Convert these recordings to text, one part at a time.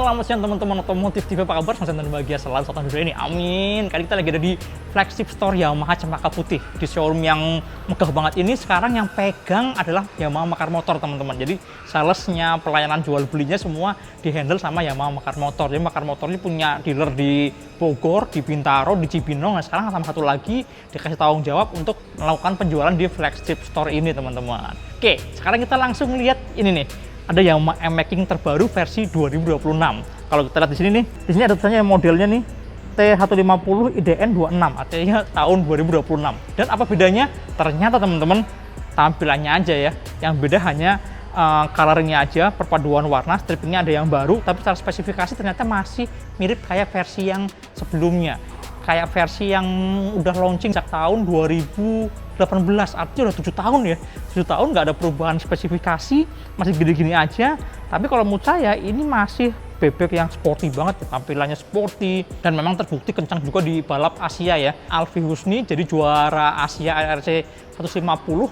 Selamat siang teman-teman otomotif TV, apa kabar? Semoga dan bahagia selalu saat video ini, amin. Kali kita lagi ada di flagship store Yamaha Cempaka Putih. Di showroom yang megah banget ini, sekarang yang pegang adalah Yamaha Mekar Motor, teman-teman. Jadi salesnya, pelayanan jual belinya semua dihandle sama Yamaha Mekar Motor. Jadi Mekar Motor ini punya dealer di Bogor, di Bintaro, di Cibinong. Nah sekarang sama satu lagi dikasih tanggung jawab untuk melakukan penjualan di flagship store ini, teman-teman. Oke, sekarang kita langsung lihat ini nih. Ada Yamaha M-Making terbaru versi 2026. Kalau kita lihat di sini nih, di sini ada tulisannya modelnya nih T150 IDN 26, artinya tahun 2026. Dan apa bedanya? Ternyata teman-teman, tampilannya aja ya. Yang beda hanya coloringnya aja, perpaduan warna, strippingnya ada yang baru, tapi secara spesifikasi ternyata masih mirip kayak versi yang sebelumnya. Kayak versi yang udah launching sejak tahun 2018, artinya udah 7 tahun ya. 7 tahun nggak ada perubahan spesifikasi, masih gini-gini aja. Tapi kalau menurut saya ini masih bebek yang sporty banget, tampilannya sporty, dan memang terbukti kencang juga di balap Asia ya. Alfi Husni jadi juara Asia ARC 150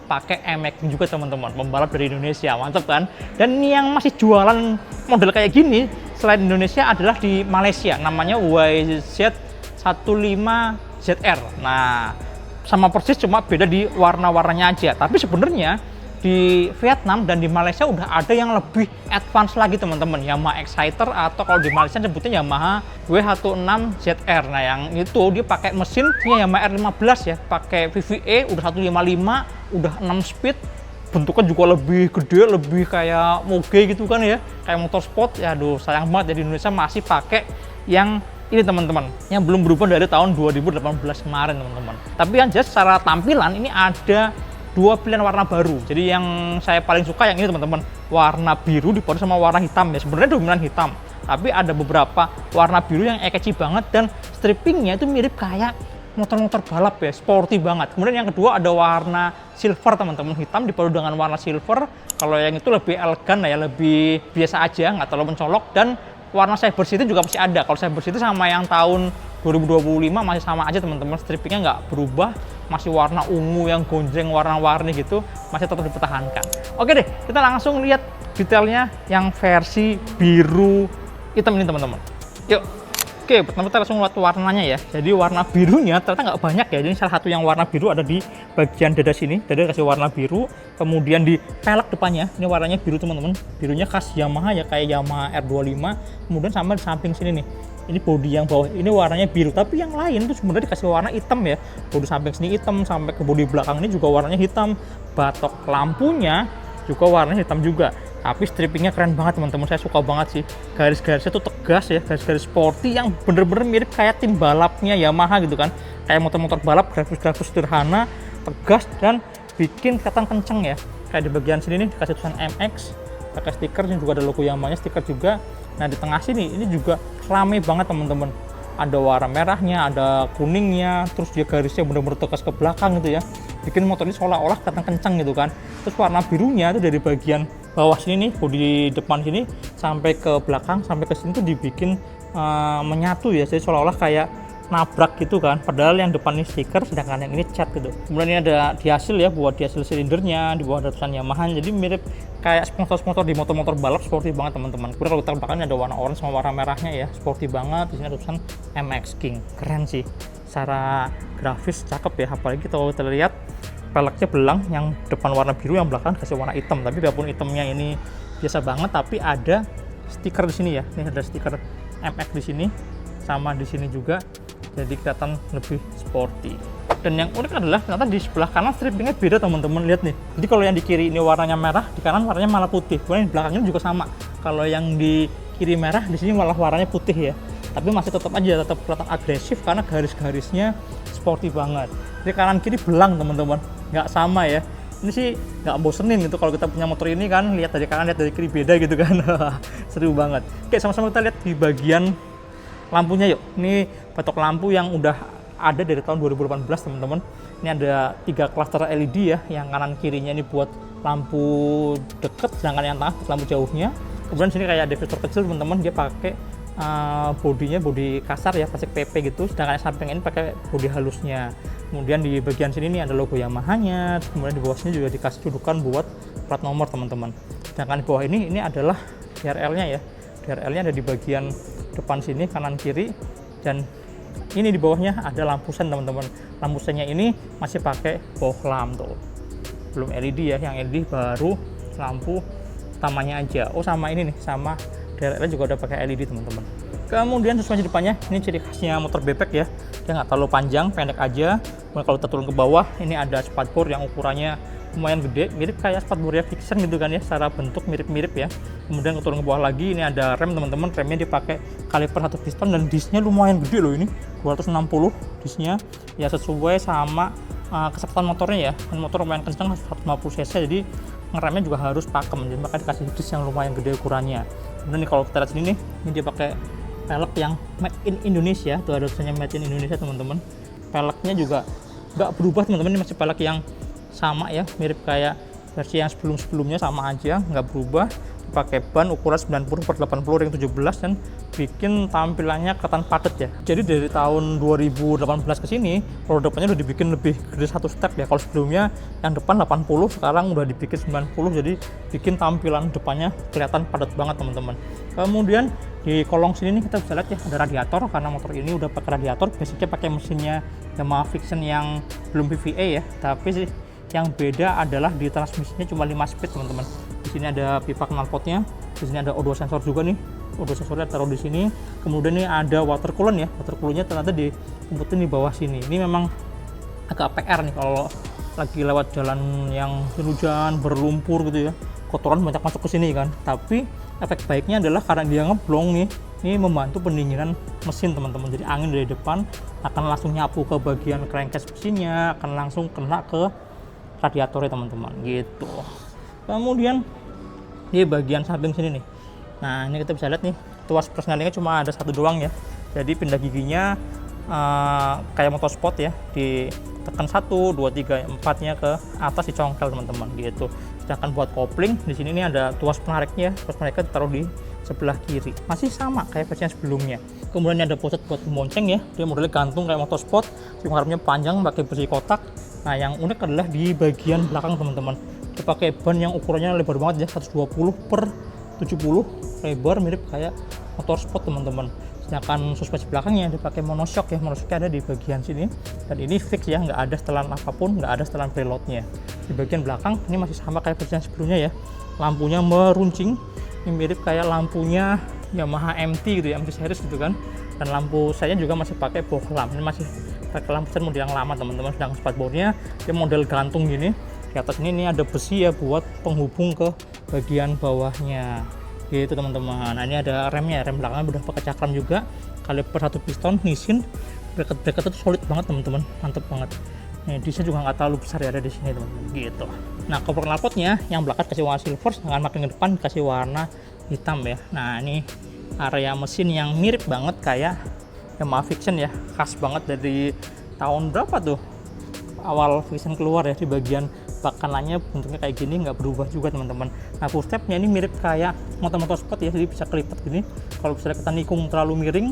pakai M-Making juga, teman-teman, pembalap dari Indonesia, mantep kan? Dan ini yang masih jualan model kayak gini selain Indonesia adalah di Malaysia, namanya YZ15ZR. Nah, sama persis, cuma beda di warna-warnanya aja. Tapi sebenarnya di Vietnam dan di Malaysia udah ada yang lebih advance lagi, teman-teman. Yamaha Exciter, atau kalau di Malaysia sebutnya Yamaha W16ZR. Nah, yang itu dia pakai mesinnya Yamaha R15 ya, pakai VVA udah 155, udah 6 speed. Bentuknya juga lebih gede, lebih kayak moge gitu kan ya, kayak motor sport. Ya aduh, sayang banget ya di Indonesia masih pakai yang ini, teman-teman, yang belum berubah dari tahun 2018 kemarin, teman-teman. Tapi yang jelas secara tampilan ini ada dua pilihan warna baru. Jadi yang saya paling suka yang ini, teman-teman, warna biru dipadu sama warna hitam ya. Sebenarnya dominan hitam, tapi ada beberapa warna biru yang catchy banget, dan strippingnya itu mirip kayak motor-motor balap ya, sporty banget. Kemudian yang kedua ada warna silver, teman-teman, hitam dipadu dengan warna silver. Kalau yang itu lebih elegan ya, lebih biasa aja, nggak terlalu mencolok. Dan warna Cyber City juga masih ada. Kalau Cyber City sama yang tahun 2025 masih sama aja, teman-teman, strippingnya nggak berubah, masih warna ungu yang gonjreng warna-warni gitu, masih tetap dipertahankan. Oke deh, kita langsung lihat detailnya yang versi biru hitam ini, teman-teman. Yuk. Oke, pertama kita langsung lihat warnanya ya. Jadi warna birunya ternyata nggak banyak ya. Jadi salah satu yang warna biru ada di bagian dada sini. Dada kasih warna biru. Kemudian di pelek depannya, ini warnanya biru, teman-teman. Birunya khas Yamaha ya, kayak Yamaha R25. Kemudian sama di samping sini nih. Ini bodi yang bawah ini warnanya biru. Tapi yang lain tuh sebenarnya dikasih warna hitam ya. Bodi samping sini hitam, sampai ke bodi belakang ini juga warnanya hitam. Batok lampunya juga warnanya hitam juga. Tapi strippingnya keren banget, teman-teman. Saya suka banget sih. Garis-garisnya tuh tegas ya, garis-garis sporty yang bener-bener mirip kayak tim balapnya Yamaha gitu kan. Kayak motor-motor balap, grafis-grafis sederhana, tegas, dan bikin kelihatan kenceng ya. Kayak di bagian sini nih dikasih tulisan MX, pakai stiker, ini juga ada logo Yamaha, stiker juga. Nah di tengah sini ini juga rame banget, teman-teman. Ada warna merahnya, ada kuningnya, terus dia garisnya bener-bener tegas ke belakang gitu ya. Bikin motor ini seolah-olah kelihatan kenceng gitu kan. Terus warna birunya itu dari bagian bawah sini nih, bodi depan sini sampai ke belakang, sampai ke sini tuh dibikin menyatu ya. Jadi seolah-olah kayak nabrak gitu kan, padahal yang depan ini stiker, sedangkan yang ini cat gitu. Kemudian ini ada dihasil ya, buat dihasil silindernya, di bawah ada tulisan Yamaha, jadi mirip kayak sponsor-sponsor di motor-motor balap, sporty banget, teman-teman. Kemudian kalau kita belakangnya ada warna orange sama warna merahnya ya, sporty banget. Di sini ada tulisan MX King, keren sih. Secara grafis cakep ya, apalagi kalau kita lihat peleknya belang, yang depan warna biru, yang belakang kasih warna hitam. Tapi walaupun hitamnya ini biasa banget, tapi ada stiker di sini ya. Ini ada stiker MX di sini, sama di sini juga. Jadi kelihatan lebih sporty. Dan yang unik adalah ternyata di sebelah kanan strippingnya beda, teman-teman. Lihat nih. Jadi kalau yang di kiri ini warnanya merah, di kanan warnanya malah putih. Kemudian di belakangnya juga sama. Kalau yang di kiri merah, di sini malah warnanya putih ya. Tapi masih tetap aja, tetap kelihatan agresif karena garis-garisnya sporty banget. Jadi kanan kiri belang, teman-teman. Nggak sama ya. Ini sih nggak bosenin gitu kalau kita punya motor ini kan, lihat dari kanan, lihat dari kiri beda gitu kan. Seru banget. Oke, sama-sama kita lihat di bagian lampunya yuk. Ini batok lampu yang udah ada dari tahun 2018, teman-teman. Ini ada 3 klaster LED ya, yang kanan kirinya ini buat lampu deket, sedangkan yang tengah lampu jauhnya. Kemudian sini kayak ada fitur kecil, teman-teman, dia pakai bodinya bodi kasar ya, plastik PP gitu, sedangkan yang samping ini pakai bodi halusnya. Kemudian di bagian sini nih ada logo Yamaha-nya, kemudian di bawah sini juga dikasih dudukan buat plat nomor, teman-teman. Sedangkan di bawah ini adalah DRL-nya ya, DRL-nya ada di bagian depan sini, kanan kiri, dan ini di bawahnya ada lampu sen teman-teman. Lampu sennya ini masih pakai bohlam tuh, belum LED ya. Yang LED baru lampu utamanya aja. Oh sama ini nih, sama DRL juga udah pakai LED teman-teman. Kemudian suspensi depannya ini ciri khasnya motor bebek ya, dia nggak terlalu panjang, pendek aja. Kemudian kalau kita turun ke bawah, ini ada spatbor yang ukurannya lumayan gede, mirip kayak spatbornya Vixen gitu kan ya, secara bentuk mirip-mirip ya. Kemudian turun ke bawah lagi, ini ada rem teman-teman, remnya dipakai kaliper 1 piston dan disnya lumayan gede loh ini, 260 disnya ya, sesuai sama kecepatan motornya ya. Motor lumayan kencang, 150 cc, jadi ngeremnya juga harus pakem, jadi makanya dikasih dis yang lumayan gede ukurannya. Kemudian nih kalau kita lihat sini nih, ini dia pakai pelek yang made in Indonesia, tuh ada tulisannya made in Indonesia teman-teman. Peleknya juga nggak berubah teman-teman, ini masih pelek yang sama ya, mirip kayak versi yang sebelum-sebelumnya, sama aja, nggak berubah. Pakai ban ukuran 90/80 ring 17 dan bikin tampilannya kelihatan padat ya. Jadi dari tahun 2018 ke sini roda depannya udah dibikin lebih gede 1 step ya. Kalau sebelumnya yang depan 80, sekarang udah dibikin 90, jadi bikin tampilan depannya kelihatan padat banget teman-teman. Kemudian di kolong sini nih kita bisa lihat ya, ada radiator, karena motor ini udah pakai radiator. Basicnya pakai mesinnya Yamaha Vixen yang belum PVA ya, tapi sih yang beda adalah di transmisinya cuma 5 speed teman-teman. Di sini ada pipa knalpotnya, di sini ada O2 sensor juga nih. O2 sensornya taruh di sini. Kemudian ini ada water coolant ya. Water coolant-nya ternyata diumpetin di bawah sini. Ini memang agak PR nih kalau lagi lewat jalan yang hujan, berlumpur gitu ya. Kotoran banyak masuk ke sini kan. Tapi efek baiknya adalah karena dia ngeblong nih, ini membantu pendinginan mesin teman-teman. Jadi angin dari depan akan langsung nyapu ke bagian crankcase mesinnya, akan langsung kena ke radiatornya teman-teman gitu. Kemudian di bagian samping sini nih, nah ini kita bisa lihat nih, tuas persnelingnya cuma ada 1 doang ya. Jadi pindah giginya kayak motorsport ya, ditekan 1, 2, 3, 4-nya ke atas dicongkel teman-teman gitu. Sedangkan buat kopling di sini nih ada tuas penariknya, tuas penariknya ditaruh di sebelah kiri, masih sama kayak versi yang sebelumnya. Kemudian ada poset buat pembonceng ya, dia modelnya gantung kayak motorsport, cuma harapnya panjang pakai besi kotak. Nah yang unik adalah di bagian belakang teman-teman, dia pakai ban yang ukurannya lebar banget ya, 120/70 lebar, mirip kayak motorsport teman-teman. Sedangkan suspensi belakangnya dipakai monoshock ya, monoshocknya ada di bagian sini, dan ini fix ya, nggak ada setelan apapun, nggak ada setelan preloadnya. Di bagian belakang ini masih sama kayak versi yang sebelumnya ya, lampunya meruncing, ini mirip kayak lampunya Yamaha MT gitu ya, MT series gitu kan. Dan lampu saya juga masih pakai bohlam, ini masih pakai lampu sen model yang lama teman-teman. Sedangkan spatbornya dia model gantung gini, di atas ini ada besi ya buat penghubung ke bagian bawahnya gitu teman-teman. Nah ini ada remnya, rem belakangnya udah pakai cakram juga, kaliper 1 piston, Nissin. Bracket itu solid banget teman-teman, mantep banget. Nih disnya juga nggak terlalu besar ya, ada di sini teman-teman gitu. Nah cover knalpotnya yang belakang kasih warna silver, sedangkan makin ke depan kasih warna hitam ya. Nah ini area mesin yang mirip banget kayak Yamaha Vixen ya, khas banget dari tahun berapa tuh awal Vixen keluar ya. Di bagian bak kanannya bentuknya kayak gini, nggak berubah juga teman-teman. Nah footstepnya ini mirip kayak motor-motor sport ya, jadi bisa kelipat gini. Kalau misalnya kita nikung terlalu miring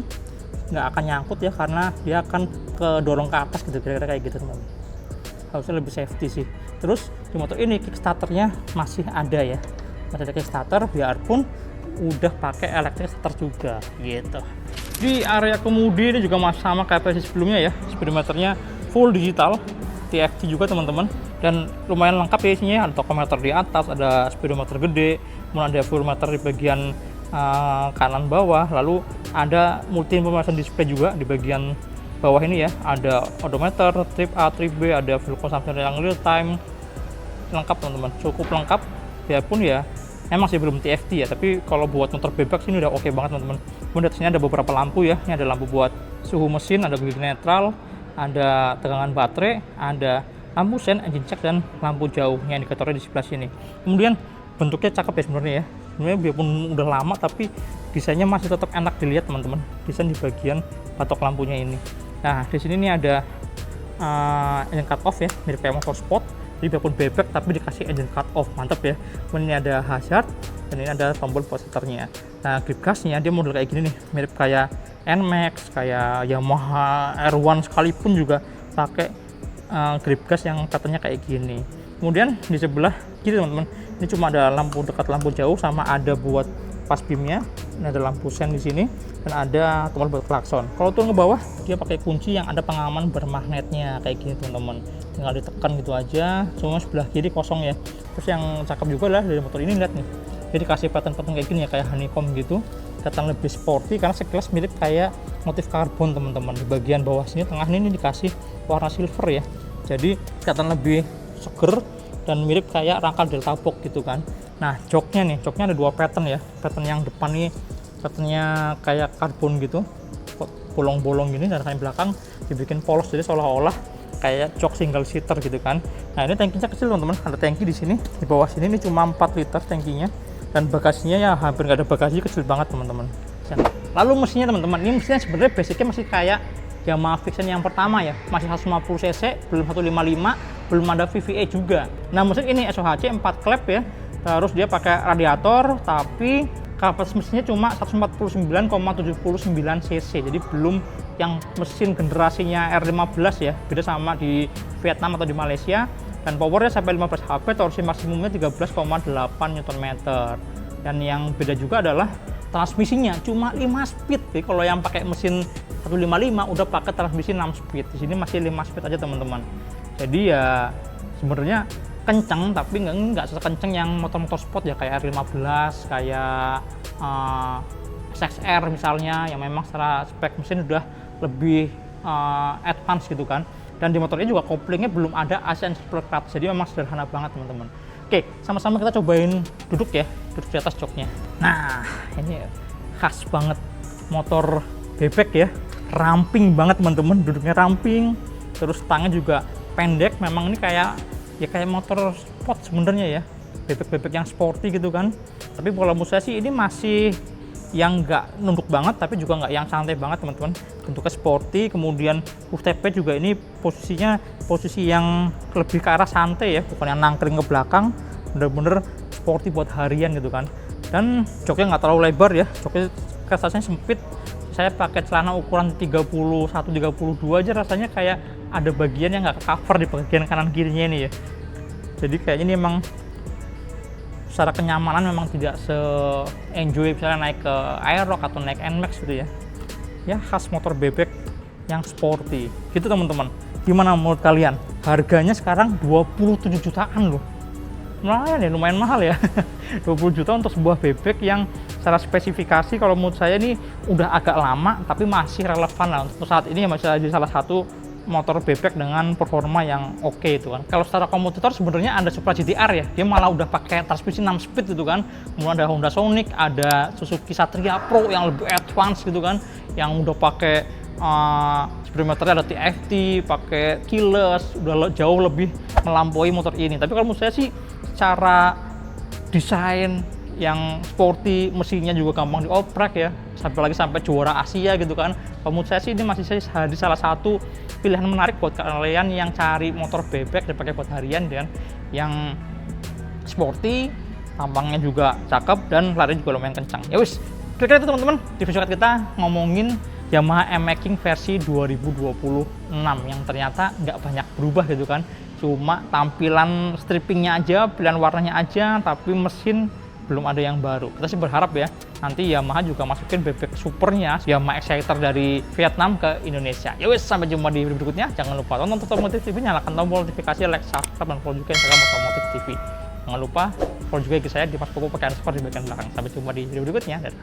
nggak akan nyangkut ya, karena dia akan kedorong ke atas gitu, kira-kira kayak gitu teman-teman. Harusnya lebih safety sih. Terus di motor ini kickstarternya masih ada ya, masih ada kickstarter, biarpun udah pakai electric starter juga gitu. Di area kemudi ini juga masih sama kayak versi sebelumnya ya, speedometernya full digital, TFT juga teman-teman, dan lumayan lengkap ya isinya. Ada tachometer di atas, ada speedometer gede, kemudian ada fuelmeter di bagian kanan bawah, lalu ada multi information display juga di bagian bawah ini ya. Ada odometer, trip A, trip B, ada fuel consumption yang real time, lengkap teman-teman, cukup lengkap. Biarpun ya emang sih belum TFT ya, tapi kalau buat motor bebek sini udah oke banget teman-teman. Kemudian di sini ada beberapa lampu ya, ini ada lampu buat suhu mesin, ada gigi netral, ada tegangan baterai, ada lampu sen, engine check, dan lampu jauhnya indikatornya di sebelah sini. Kemudian bentuknya cakep ya sebenarnya ya. Sebenarnya biarpun udah lama tapi desainnya masih tetap enak dilihat teman-teman. Desain di bagian batok lampunya ini. Nah di sini nih ada engine cut off ya, mirip kayak motor sport. Jadi biarpun bebek tapi dikasih engine cut off, mantep ya. Kemudian ini ada hazard, dan ini ada tombol positornya. Nah grip gasnya dia model kayak gini nih, mirip kayak NMAX, kayak Yamaha R1 sekalipun juga pakai grip gas yang katanya kayak gini. Kemudian di sebelah kiri teman-teman, ini cuma ada lampu dekat, lampu jauh, sama ada buat pas beamnya. Ini ada lampu sen di sini dan ada tombol buat klakson. Kalau turun ke bawah dia pakai kunci yang ada pengaman bermagnetnya kayak gini teman-teman. Tinggal ditekan gitu aja. Semua sebelah kiri kosong ya. Terus yang cakep juga lah dari motor ini, lihat nih. Jadi kasih pattern-pattern kayak gini ya, kayak honeycomb gitu. Kelihatan lebih sporty karena sekilas mirip kayak motif karbon teman-teman. Di bagian bawah sini tengah ini dikasih warna silver ya. Jadi kelihatan lebih seger dan mirip kayak rangka Delta Box gitu kan. Nah, joknya ada dua pattern ya. Pattern yang depan nih patternnya kayak karbon gitu, bolong-bolong gini, dan yang belakang dibikin polos jadi seolah-olah kayak jok single seater gitu kan. Nah, ini tangkinya kecil teman-teman. Ada tangki di sini, di bawah sini ini cuma 4 liter tangkinya, dan bagasinya ya hampir nggak ada bagasi, kecil banget teman-teman. Lalu mesinnya teman-teman, ini mesinnya sebenarnya basicnya masih kayak Yamaha Vixion yang pertama ya, masih 150 cc, belum 155, belum ada VVA juga. Nah, mesin ini SOHC 4 klep ya. Terus dia pakai radiator, tapi kapasitas mesinnya cuma 149,79 cc, jadi belum yang mesin generasinya R15 ya, beda sama di Vietnam atau di Malaysia. Dan powernya sampai 15 HP, torsi maksimumnya 13,8 Nm. Dan yang beda juga adalah transmisinya cuma 5 speed. Jadi kalau yang pakai mesin 155 udah pakai transmisi 6 speed, di sini masih 5 speed aja teman-teman. Jadi ya sebenarnya kenceng, tapi nggak sekenceng yang motor-motor sport ya, kayak R15, kayak SXR misalnya, yang memang secara spek mesin udah lebih advance gitu kan. Dan di motor ini juga koplingnya belum ada ACN Supercraft, jadi memang sederhana banget teman-teman. Oke, sama-sama kita cobain duduk ya, duduk di atas joknya. Nah, ini khas banget motor bebek ya, ramping banget teman-teman, duduknya ramping, terus stangnya juga pendek. Memang ini kayak motor sport sebenarnya ya, bebek-bebek yang sporty gitu kan. Tapi kalau menurut saya sih ini masih yang nggak nunduk banget, tapi juga nggak yang santai banget teman-teman. Bentuknya sporty, kemudian UTP juga ini posisinya posisi yang lebih ke arah santai ya, bukan yang nangkring ke belakang, bener-bener sporty buat harian gitu kan. Dan joknya nggak terlalu lebar ya, joknya rasanya sempit. Saya pakai celana ukuran 31-32 aja, rasanya kayak ada bagian yang nggak cover di bagian kanan kirinya ini ya. Jadi kayak ini emang secara kenyamanan memang tidak se-enjoy misalnya naik ke Aerox atau naik NMAX gitu ya. Ya khas motor bebek yang sporty gitu teman-teman. Gimana menurut kalian? Harganya sekarang 27 jutaan loh. Lumayan mahal ya. 20 juta untuk sebuah bebek yang secara spesifikasi kalau menurut saya ini udah agak lama tapi masih relevan lah untuk saat ini, masih jadi salah satu motor bebek dengan performa yang oke itu kan. Kalau secara komutator sebenarnya ada Supra GTR ya, dia malah udah pakai transmisi 6 speed gitu kan. Kemudian ada Honda Sonic, ada Suzuki Satria Pro yang lebih advance gitu kan, yang udah pakai speedometernya ada TFT, pakai keyless, udah jauh lebih melampaui motor ini. Tapi kalau menurut saya sih secara desain yang sporty, mesinnya juga gampang dioprek ya, sampai juara Asia gitu kan. Kalau menurut saya sih ini masih jadi salah satu pilihan menarik buat kalian yang cari motor bebek dipakai buat harian dan yang sporty, tampangnya juga cakep dan larinya juga lumayan kencang. Ya wis, kira-kira itu teman-teman di video kita ngomongin Yamaha M-Making versi 2026 yang ternyata nggak banyak berubah gitu kan. Cuma tampilan strippingnya aja, pilihan warnanya aja, tapi mesin belum ada yang baru. Kita sih berharap ya nanti Yamaha juga masukin bebek supernya Yamaha Exciter dari Vietnam ke Indonesia. Ya wes, sampai jumpa di video berikutnya. Jangan lupa tonton Otomotif TV, nyalakan tombol notifikasi, like, subscribe, dan follow juga Instagram Otomotif TV. Jangan lupa follow juga IG saya di Mas Poko pakai underscore di bagian belakang. Sampai jumpa di video berikutnya. Dadah.